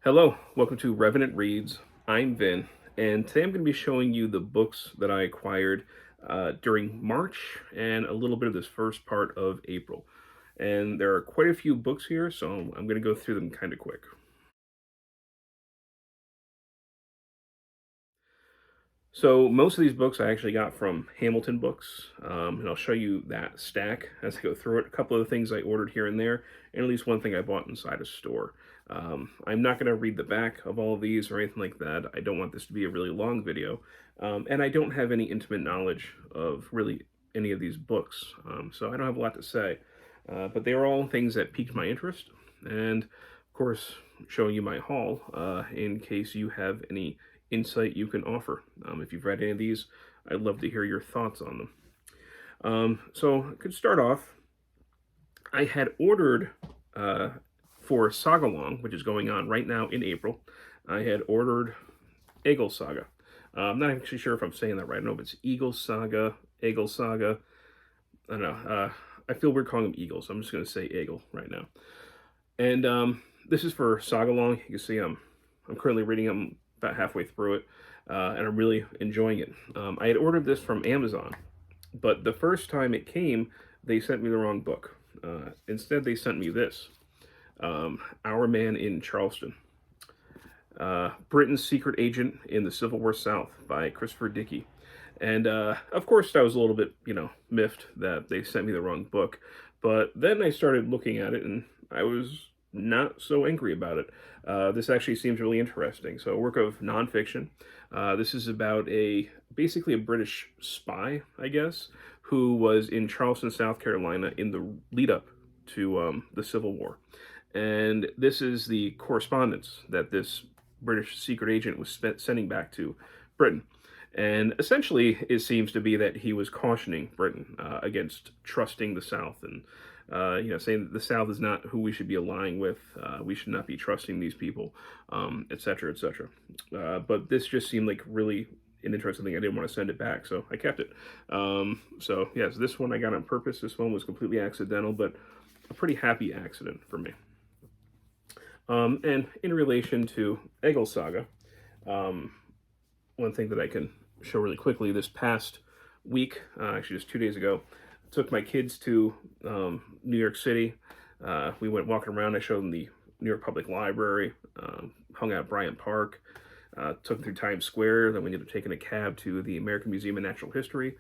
Hello, welcome to Revenant Reads. I'm Vin, and today I'm going to be showing you the books that I acquired during March and a little bit of this first part of April. And there are quite a few books here, so I'm going to go through them kind of quick. So most of these books I actually got from Hamilton Books, and I'll show you that stack as I go through it. A couple of the things I ordered here and there, and at least one thing I bought inside a store. I'm not going to read the back of all of these or anything like that. I don't want this to be a really long video, and I don't have any intimate knowledge of really any of these books, so I don't have a lot to say. But they are all things that piqued my interest, and of course, showing you my haul in case you have any insight you can offer. If you've read any of these, I'd love to hear your thoughts on them. So I could start off. I had ordered for Saga Long, which is going on right now in April. I had ordered Egil Saga. I'm not actually sure if I'm saying that right. I don't know if it's Eagle Saga, Egil Saga. I don't know. I feel weird calling them Eagle, so I'm just going to say Egil right now. And this is for Saga Long. You can see I'm currently reading them about halfway through it, and I'm really enjoying it. I had ordered this from Amazon, but the first time it came, they sent me the wrong book. Instead, they sent me this, Our Man in Charleston, Britain's Secret Agent in the Civil War South by Christopher Dickey. And of course, I was a little bit, miffed that they sent me the wrong book. But then I started looking at it, and I was not so angry about it. This actually seems really interesting. So, a work of nonfiction. This is about basically a British spy, I guess, who was in Charleston, South Carolina in the lead up to the Civil War. And this is the correspondence that this British secret agent was sending back to Britain. And essentially, it seems to be that he was cautioning Britain against trusting the South and saying that the South is not who we should be allying with. We should not be trusting these people, et cetera, et cetera. But this just seemed like really an interesting thing. I didn't want to send it back, so I kept it. So yes, this one I got on purpose. This one was completely accidental, but a pretty happy accident for me. And in relation to Egil Saga, one thing that I can show really quickly, this past week, actually just 2 days ago, took my kids to New York City. We went walking around. I showed them the New York Public Library, hung out at Bryant Park, took them through Times Square. Then we ended up taking a cab to the American Museum of Natural History,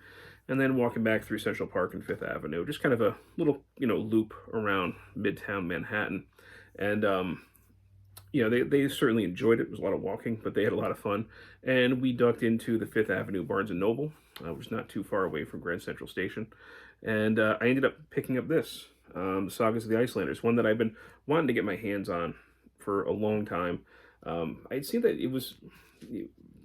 and then walking back through Central Park and Fifth Avenue. Just kind of a little, loop around Midtown Manhattan. And they certainly enjoyed it. It was a lot of walking, but they had a lot of fun. And we ducked into the Fifth Avenue Barnes & Noble, which is not too far away from Grand Central Station. And I ended up picking up this, Sagas of the Icelanders, one that I've been wanting to get my hands on for a long time. I'd seen that it was,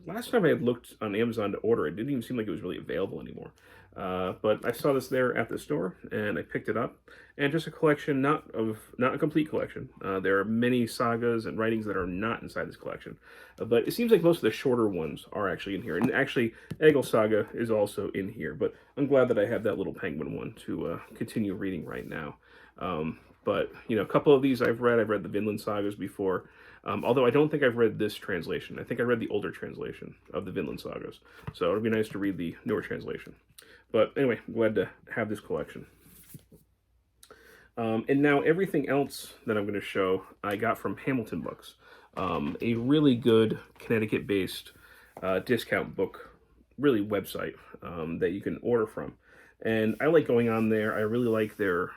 last time I had looked on Amazon to order, it didn't even seem like it was really available anymore. But I saw this there at the store, and I picked it up. And just a collection, not a complete collection. There are many sagas and writings that are not inside this collection. But it seems like most of the shorter ones are actually in here. And actually, Egil Saga is also in here. But I'm glad that I have that little penguin one to continue reading right now. But, a couple of these I've read. I've read the Vinland Sagas before. Although I don't think I've read this translation. I think I read the older translation of the Vinland Sagas. So it'd be nice to read the newer translation. But anyway, I'm glad to have this collection. And now everything else that I'm going to show, I got from Hamilton Books, a really good Connecticut-based discount book, really website that you can order from. And I like going on there. I really like their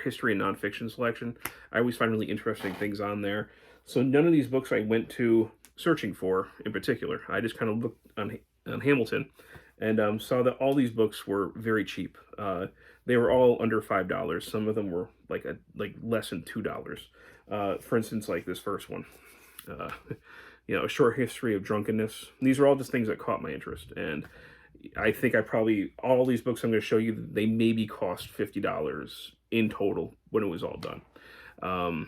history and nonfiction selection. I always find really interesting things on there. So none of these books I went to searching for in particular. I just kind of looked on Hamilton and saw that all these books were very cheap. They were all under $5. Some of them were like less than $2. For instance, like this first one, A Short History of Drunkenness. These are all just things that caught my interest, and I think all these books I'm going to show you, they maybe cost $50 in total when it was all done.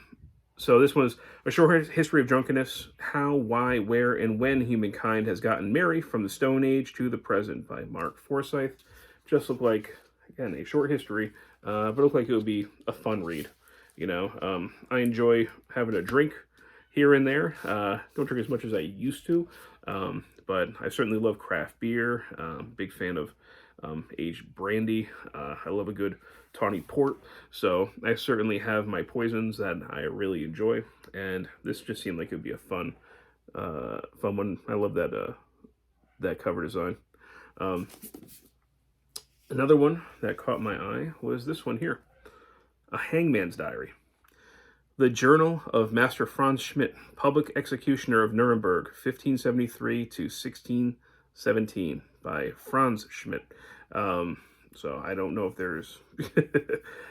So this was A Short History of Drunkenness, How, Why, Where, and When Humankind Has Gotten Merry from the Stone Age to the Present by Mark Forsyth. Just looked like, again, a short history, but it looked like it would be a fun read. I enjoy having a drink here and there. Don't drink as much as I used to, but I certainly love craft beer. Big fan of aged brandy. I love a good tawny port. So I certainly have my poisons that I really enjoy, and this just seemed like it would be a fun one. I love that cover design. Another one that caught my eye was this one here, a hangman's diary. The Journal of Master Franz Schmidt, Public Executioner of Nuremberg, 1573 to 1617, by Franz Schmidt. So I don't know if there's...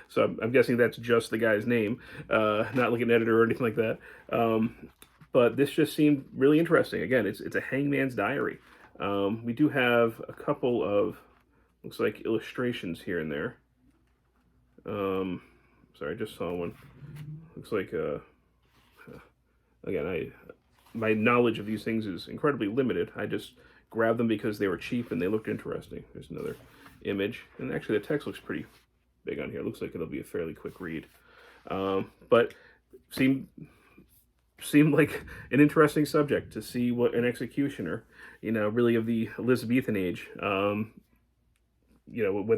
so I'm guessing that's just the guy's name, not like an editor or anything like that. But this just seemed really interesting. Again, it's a hangman's diary. We do have a couple of, looks like, illustrations here and there. Sorry, I just saw one. Looks like, again, my knowledge of these things is incredibly limited. I just grabbed them because they were cheap and they looked interesting. There's another image. And actually, the text looks pretty big on here. It looks like it'll be a fairly quick read. But seemed like an interesting subject to see what an executioner, really of the Elizabethan age, what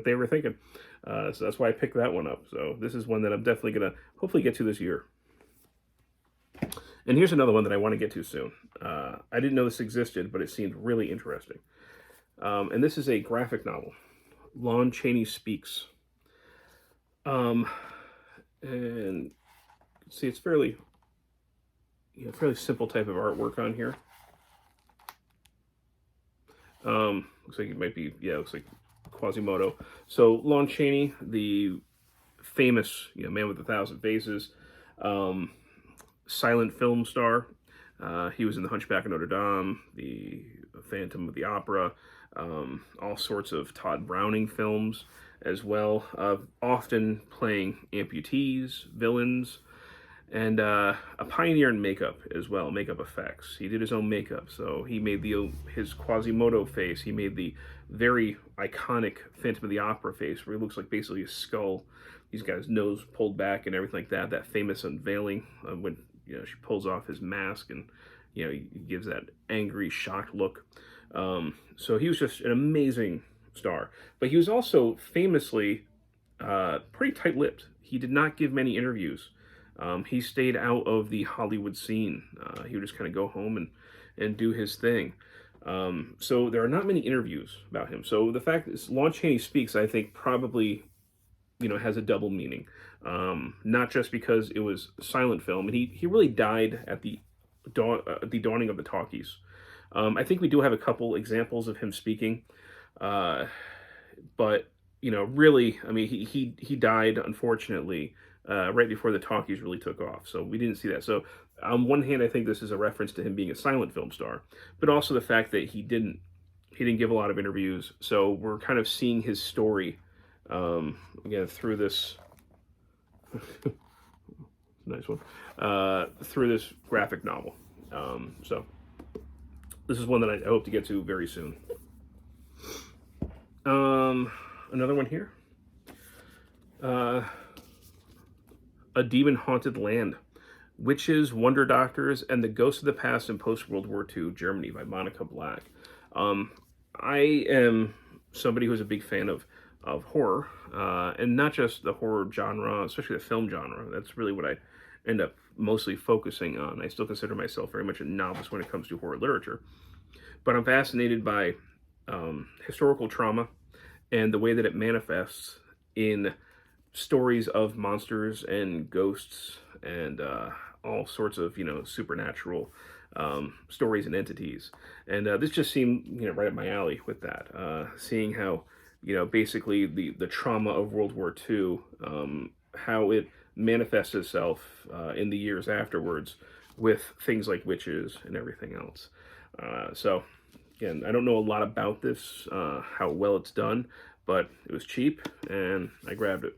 they were thinking. So that's why I picked that one up. So this is one that I'm definitely going to hopefully get to this year. And here's another one that I want to get to soon. I didn't know this existed, but it seemed really interesting. And this is a graphic novel, Lon Chaney Speaks. And see, it's fairly simple type of artwork on here. Looks like it might be, looks like Quasimodo. So Lon Chaney, the famous man with 1,000 faces, silent film star. He was in The Hunchback of Notre Dame, The Phantom of the Opera, all sorts of Todd Browning films as well, often playing amputees, villains, and a pioneer in makeup as well, makeup effects. He did his own makeup, so he made his Quasimodo face. He made the very iconic Phantom of the Opera face, where he looks like basically a skull. He's got his nose pulled back and everything like that. That famous unveiling when she pulls off his mask and he gives that angry, shocked look. So he was just an amazing star, but he was also famously pretty tight-lipped. He did not give many interviews. He stayed out of the Hollywood scene. He would just kind of go home and do his thing. So there are not many interviews about him. So the fact that Lon Chaney Speaks, I think, probably, has a double meaning. Not just because it was silent film, and he really died at the dawning of the talkies. I think we do have a couple examples of him speaking, but really, I mean, he died, unfortunately, right before the talkies really took off. So we didn't see that. So on one hand, I think this is a reference to him being a silent film star, but also the fact that he didn't give a lot of interviews. So we're kind of seeing his story, again, through this, nice one, through this graphic novel. So this is one that I hope to get to very soon. Another one here. A Demon-Haunted Land. Witches, Wonder Doctors, and the Ghosts of the Past in Post-World War II Germany by Monica Black. I am somebody who's a big fan of horror, and not just the horror genre, especially the film genre. That's really what I end up mostly focusing on. I still consider myself very much a novice when it comes to horror literature. But I'm fascinated by historical trauma and the way that it manifests in stories of monsters and ghosts and all sorts of supernatural stories and entities. And this just seemed right up my alley with that. Seeing how basically the trauma of World War II, how it manifests itself in the years afterwards with things like witches and everything else. So again, I don't know a lot about this, how well it's done, but it was cheap and I grabbed it.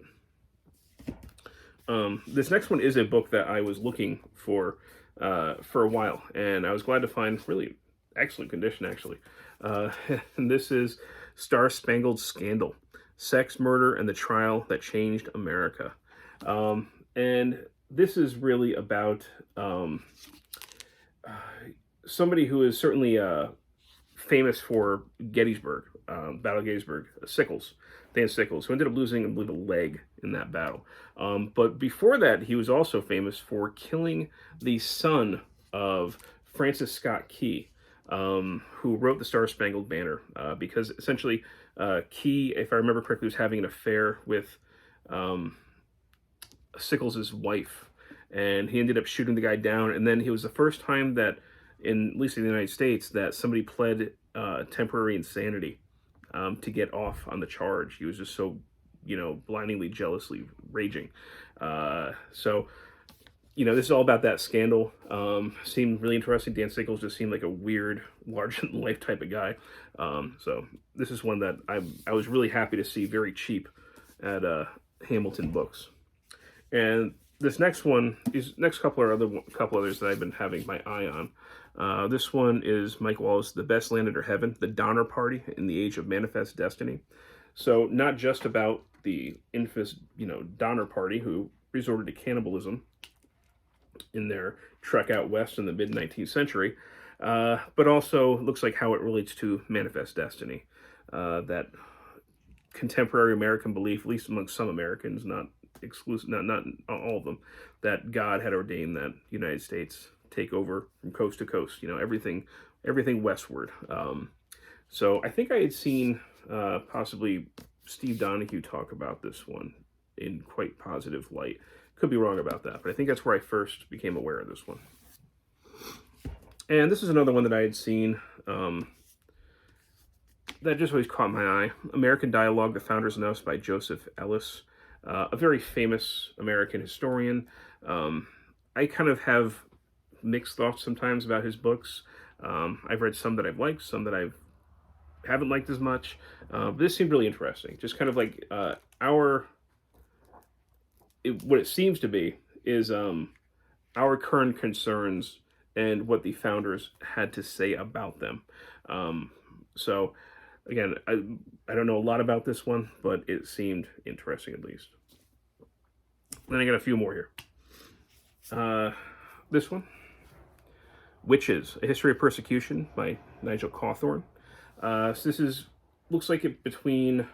This next one is a book that I was looking for a while, and I was glad to find really excellent condition, actually. And this is Star Spangled Scandal: Sex, Murder, and the Trial That Changed America. And this is really about somebody who is certainly famous for Gettysburg, Battle of Gettysburg, Sickles, Dan Sickles, who ended up losing, I believe, a leg in that battle. But before that, he was also famous for killing the son of Francis Scott Key, who wrote the Star Spangled Banner, because essentially Key, if I remember correctly, was having an affair with Sickles' wife, and he ended up shooting the guy down. And then it was the first time that, in at least in the United States, that somebody pled temporary insanity to get off on the charge. He was just so, blindingly, jealously raging. So, this is all about that scandal. Seemed really interesting. Dan Sickles just seemed like a weird, larger-than-life type of guy. So this is one that I was really happy to see very cheap at Hamilton Books. And this next one, these next couple others that I've been having my eye on. This one is Mike Wallace, The Best Land Under Heaven, The Donner Party in the Age of Manifest Destiny. So not just about the infamous, Donner Party who resorted to cannibalism in their trek out west in the mid-19th century, but also looks like how it relates to Manifest Destiny, that contemporary American belief, at least amongst some Americans, not exclusive, not all of them, that God had ordained that the United States take over from coast to coast, everything westward. So I think I had seen possibly Steve Donahue talk about this one in quite positive light. Could be wrong about that, but I think that's where I first became aware of this one. And this is another one that I had seen that just always caught my eye. American Dialogue, The Founders and Us by Joseph Ellis. A very famous American historian. I kind of have mixed thoughts sometimes about his books. I've read some that I've liked, some that I haven't liked as much. This seemed really interesting. Just kind of like what it seems to be is our current concerns and what the founders had to say about them. So again, I don't know a lot about this one, but it seemed interesting at least. Then I got a few more here. This one, Witches, A History of Persecution by Nigel Cawthorne. So this looks like it between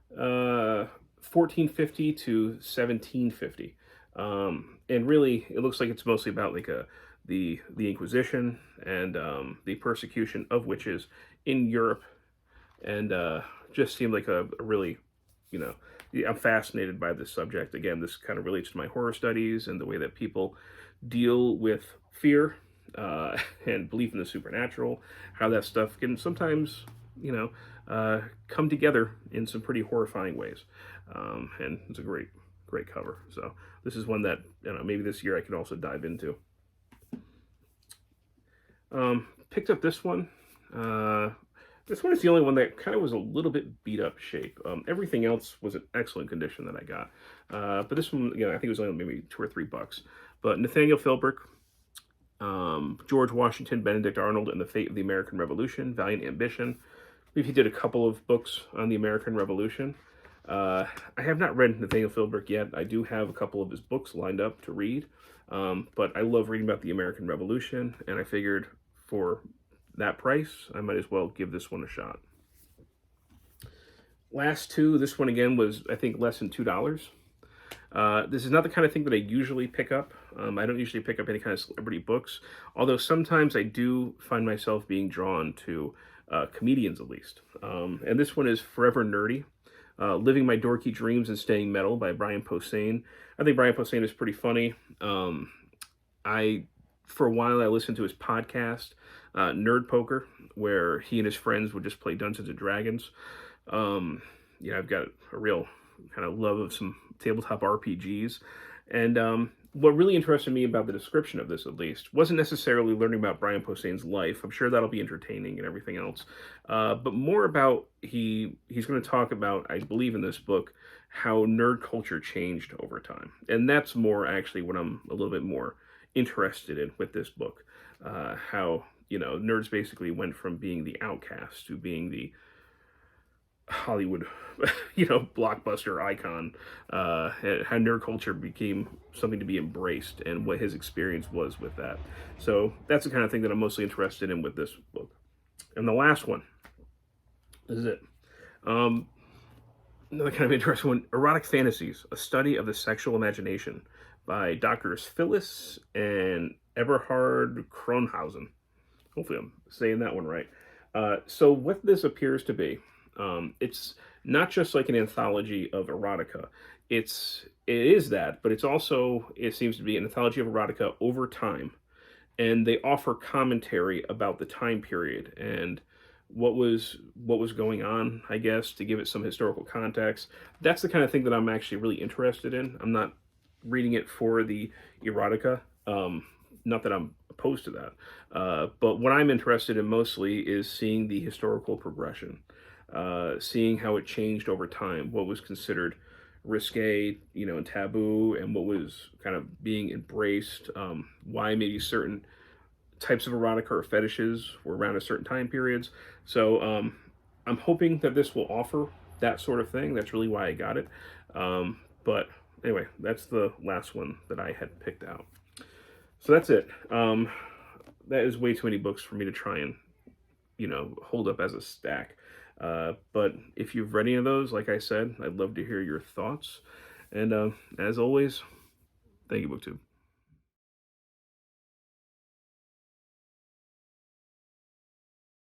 1450 to 1750. And really, it looks like it's mostly about like the Inquisition and the persecution of witches in Europe. And just seemed like a really, I'm fascinated by this subject. Again, this kind of relates to my horror studies and the way that people deal with fear and belief in the supernatural, how that stuff can sometimes, come together in some pretty horrifying ways. And it's a great cover. So this is one that, maybe this year I can also dive into. Picked up this one. This one is the only one that kind of was a little bit beat up shape. Everything else was in excellent condition that I got. But this one, I think it was only maybe $2 or $3. But Nathaniel Philbrick, George Washington, Benedict Arnold, and the Fate of the American Revolution, Valiant Ambition. I believe he did a couple of books on the American Revolution. I have not read Nathaniel Philbrick yet. I do have a couple of his books lined up to read. But I love reading about the American Revolution, and I figured for that price, I might as well give this one a shot. Last two, this one again was, I think, less than $2. This is not the kind of thing that I usually pick up. I don't usually pick up any kind of celebrity books, although sometimes I do find myself being drawn to comedians at least. And this one is Forever Nerdy, Living My Dorky Dreams and Staying Metal by Brian Posehn. I think Brian Posehn is pretty funny. For a while, I listened to his podcast, Nerd Poker, where he and his friends would just play Dungeons and Dragons. I've got a real kind of love of some tabletop RPGs. And what really interested me about the description of this, at least, wasn't necessarily learning about Brian Posehn's life. I'm sure that'll be entertaining and everything else. But more about, he's going to talk about, I believe in this book, how nerd culture changed over time. And that's more actually what I'm a little bit more interested in with this book. How, nerds basically went from being the outcast to being the Hollywood, blockbuster icon, how nerd culture became something to be embraced, and what his experience was with that. So that's the kind of thing that I'm mostly interested in with this book. And the last one, this is it. Um, Another kind of interesting one, Erotic Fantasies, A Study of the Sexual Imagination by Doctors Phyllis and Eberhard Kronhausen. Hopefully I'm saying that one right. So what this appears to be, it's not just like an anthology of erotica. It is that, but it seems to be an anthology of erotica over time, and they offer commentary about the time period and what was going on, I guess, to give it some historical context. That's the kind of thing that I'm actually really interested in. I'm not reading it for the erotica. Not that I'm opposed to that, but what I'm interested in mostly is seeing the historical progression, seeing how it changed over time, what was considered risque, and taboo, and what was kind of being embraced, why maybe certain types of erotica or fetishes were around at certain time periods. So I'm hoping that this will offer that sort of thing. That's really why I got it. But anyway, that's the last one that I had picked out. So that's it. That is way too many books for me to try and, hold up as a stack. But if you've read any of those, like I said, I'd love to hear your thoughts. And as always, thank you, BookTube.